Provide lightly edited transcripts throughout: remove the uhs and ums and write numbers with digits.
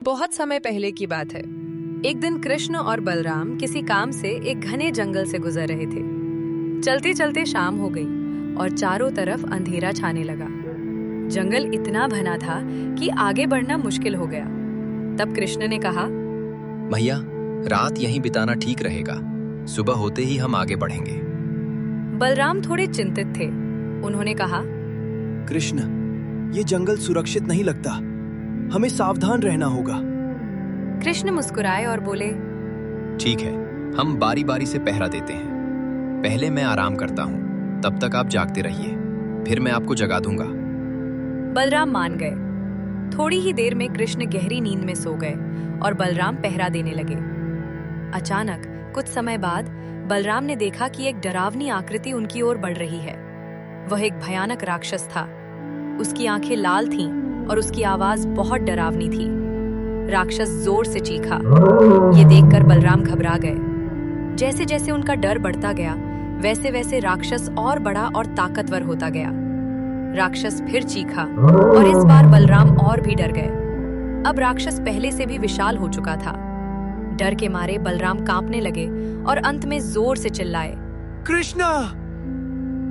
बहुत समय पहले की बात है। एक दिन कृष्ण और बलराम किसी काम से एक घने जंगल से गुजर रहे थे। चलते चलते शाम हो गई और चारों तरफ अंधेरा छाने लगा। जंगल इतना घना था कि आगे बढ़ना मुश्किल हो गया। तब कृष्ण ने कहा, भैया, रात यहीं बिताना ठीक रहेगा। सुबह होते ही हम आगे बढ़ेंगे। बलराम थोड़े चिंतित थे। उन्होंने कहा, कृष्ण, ये जंगल सुरक्षित नहीं लगता। हमें सावधान रहना होगा। कृष्ण मुस्कुराए और बोले, ठीक है, हम बारी बारी से पहरा देते हैं। पहले मैं आराम करता हूँ, तब तक आप जागते रहिए, फिर मैं आपको जगा दूंगा। बलराम मान गए। थोड़ी ही देर में कृष्ण गहरी नींद में सो गए और बलराम पहरा देने लगे। अचानक कुछ समय बाद बलराम ने देखा कि एक डरावनी आकृति उनकी ओर बढ़ रही है। वह एक भयानक राक्षस था। उसकी आंखें लाल थीं और उसकी आवाज बहुत डरावनी थी। राक्षस जोर से चीखा। ये देखकर बलराम घबरा गए। जैसे जैसे उनका डर बढ़ता गया, वैसे वैसे राक्षस और बड़ा और ताकतवर होता गया। राक्षस फिर चीखा और इस बार बलराम और भी डर गए। अब राक्षस पहले से भी विशाल हो चुका था। डर के मारे बलराम कांपने लगे और अंत में जोर से चिल्लाए, कृष्णा!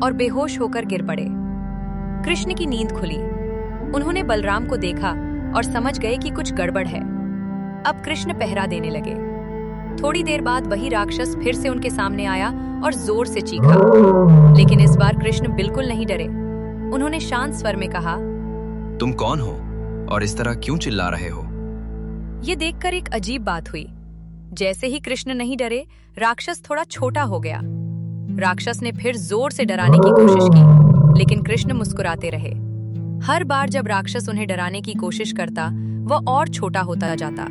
और बेहोश होकर गिर पड़े। कृष्ण की नींद खुली। उन्होंने बलराम को देखा और समझ गए कि कुछ गड़बड़ है। अब कृष्ण पहरा देने लगे। थोड़ी देर बाद वही राक्षस फिर से उनके सामने आया और जोर से चीखा। लेकिन इस बार कृष्ण बिल्कुल नहीं डरे। उन्होंने शांत स्वर में कहा, तुम कौन हो और इस तरह क्यों चिल्ला रहे हो? ये देखकर एक अजीब बात हुई। जैसे ही कृष्ण नहीं डरे, राक्षस थोड़ा छोटा हो गया। राक्षस ने फिर जोर से डराने की कोशिश की, लेकिन कृष्ण मुस्कुराते रहे। हर बार जब राक्षस उन्हें डराने की कोशिश करता, वह और छोटा होता जाता।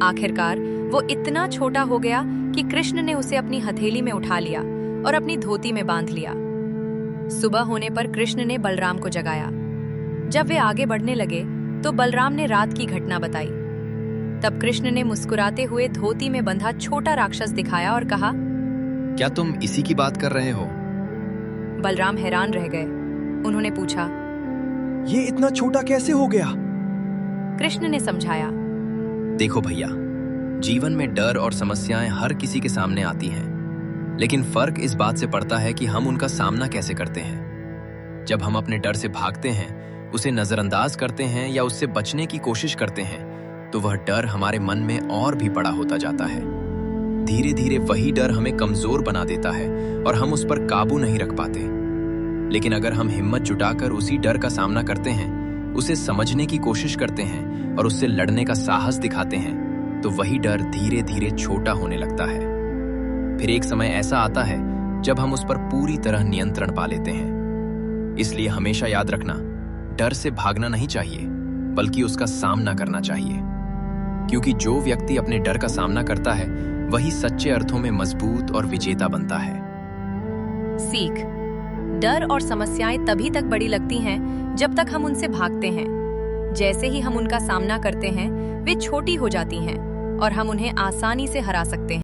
आखिरकार वो इतना छोटा हो गया कि कृष्ण ने उसे अपनी हथेली में उठा लिया और अपनी धोती में बांध लिया। सुबह होने पर कृष्ण ने बलराम को जगाया। जब वे आगे बढ़ने लगे तो बलराम ने रात की घटना बताई। तब कृष्ण ने मुस्कुराते हुए धोती में बंधा छोटा राक्षस दिखाया और कहा, क्या तुम इसी की बात कर रहे हो? बलराम हैरान रह गए। उन्होंने पूछा, ये इतना छोटा कैसे हो गया? कृष्ण ने समझाया, देखो भैया, जीवन में डर और समस्याएं हर किसी के सामने आती हैं, लेकिन फर्क इस बात से पड़ता है कि हम उनका सामना कैसे करते हैं। जब हम अपने डर से भागते हैं, उसे नजरअंदाज करते हैं या उससे बचने की कोशिश करते हैं, तो वह डर हमारे मन में और भी बड़ा होता जाता है। धीरे धीरे वही डर हमें कमजोर बना देता है और हम उस पर काबू नहीं रख पाते। लेकिन अगर हम हिम्मत जुटाकर उसी डर का सामना करते हैं, उसे समझने की कोशिश करते हैं और उससे लड़ने का साहस दिखाते हैं, तो वही डर धीरे धीरे छोटा होने लगता है। फिर एक समय ऐसा आता है जब हम उस पर पूरी तरह नियंत्रण पा लेते हैं। इसलिए हमेशा याद रखना, डर से भागना नहीं चाहिए, बल्कि उसका सामना करना चाहिए। क्योंकि जो व्यक्ति अपने डर का सामना करता है, वही सच्चे अर्थों में मजबूत और विजेता बनता है। सीख: डर और समस्याएं तभी तक बड़ी लगती हैं जब तक हम उनसे भागते हैं। जैसे ही हम उनका सामना करते हैं, वे छोटी हो जाती हैं और हम उन्हें आसानी से हरा सकते हैं।